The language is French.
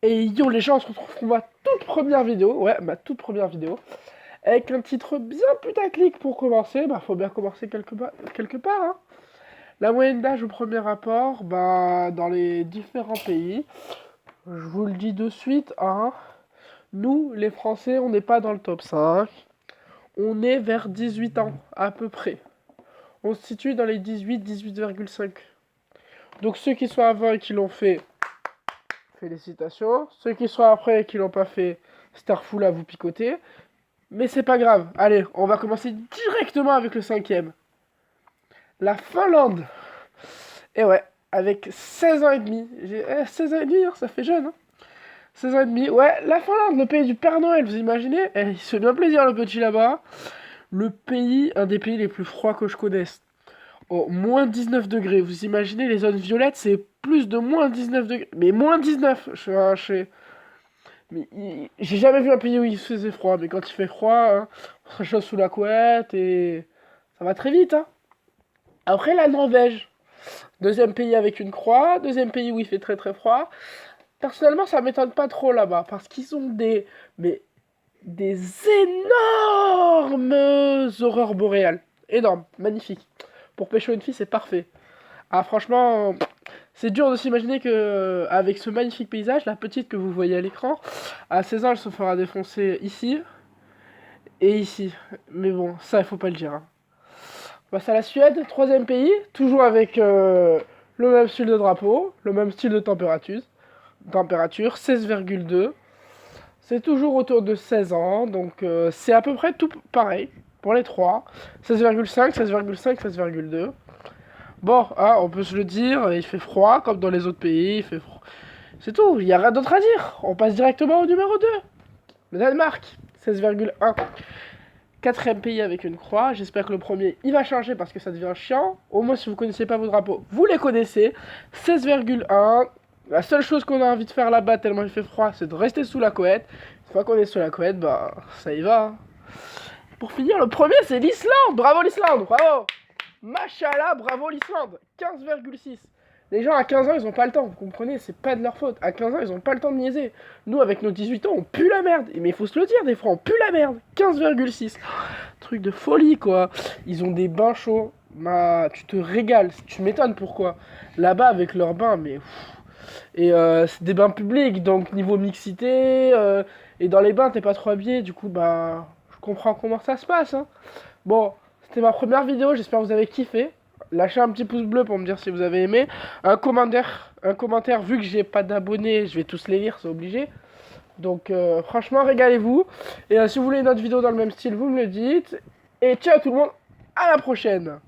Et yo les gens, on se retrouve pour ma toute première vidéo, ouais, ma toute première vidéo, avec un titre bien putaclic pour commencer, bah faut bien commencer quelque part, hein. La moyenne d'âge au premier rapport, bah dans les différents pays, je vous le dis de suite, hein, nous les Français, on n'est pas dans le top 5, on est vers 18 ans, à peu près. On se situe dans les 18,5. Donc ceux qui sont avant et qui l'ont fait, félicitations. Ceux qui sont après et qui l'ont pas fait, Starful à vous picoter. Mais c'est pas grave. Allez, on va commencer directement avec le cinquième. La Finlande. Et ouais, avec 16 ans et demi. 16 ans et demi, hein, ça fait jeune. Hein. 16 ans et demi. Ouais, la Finlande, le pays du Père Noël, vous imaginez il se fait bien plaisir le petit là-bas. Le pays, un des pays les plus froids que je connaisse. Oh, moins 19 degrés. Vous imaginez, les zones violettes, c'est plus de moins 19 degrés. Mais moins 19, j'ai jamais vu un pays où il faisait froid, mais quand il fait froid, hein, on se réchauffe sous la couette et ça va très vite. Hein. Après, la Norvège. Deuxième pays avec une croix, deuxième pays où il fait très très froid. Personnellement, ça m'étonne pas trop là-bas, parce qu'ils ont des énormes aurores boréales. Énormes, magnifiques. Pour pêcher une fille, c'est parfait. Ah, franchement, c'est dur de s'imaginer que avec ce magnifique paysage, la petite que vous voyez à l'écran, à 16 ans, elle se fera défoncer ici et ici. Mais bon, ça, il faut pas le dire. Hein. On passe à la Suède, troisième pays, toujours avec le même style de drapeau, le même style de température 16,2. C'est toujours autour de 16 ans, donc c'est à peu près tout pareil pour les trois. 16,5, 16,5, 16,2. Bon, hein, on peut se le dire, il fait froid comme dans les autres pays, il fait froid. C'est tout, il n'y a rien d'autre à dire. On passe directement au numéro 2. Le Danemark, 16,1. Quatrième pays avec une croix. J'espère que le premier, il va changer parce que ça devient chiant. Au moins, si vous ne connaissez pas vos drapeaux, vous les connaissez. 16,1. La seule chose qu'on a envie de faire là-bas, tellement il fait froid, c'est de rester sous la couette. Une fois qu'on est sous la couette, bah, ça y va. Hein. Pour finir, le premier, c'est l'Islande. Bravo l'Islande, bravo. Machallah, bravo l'Islande. 15,6. Les gens à 15 ans, ils ont pas le temps, vous comprenez, c'est pas de leur faute. À 15 ans, ils ont pas le temps de niaiser. Nous, avec nos 18 ans, on pue la merde. Mais il faut se le dire, des fois, on pue la merde. 15,6. Truc de folie, quoi. Ils ont des bains chauds. Bah, tu te régales. Tu m'étonnes pourquoi. Là-bas, avec leurs bains, mais... Et c'est des bains publics, donc niveau mixité. Et dans les bains, t'es pas trop habillé. Du coup, bah... Je comprends comment ça se passe, hein. Bon, c'était ma première vidéo, j'espère que vous avez kiffé. Lâchez un petit pouce bleu pour me dire si vous avez aimé. Un commentaire vu que j'ai pas d'abonnés, je vais tous les lire, c'est obligé. Donc franchement, régalez-vous. Et si vous voulez une autre vidéo dans le même style, vous me le dites. Et ciao tout le monde, à la prochaine.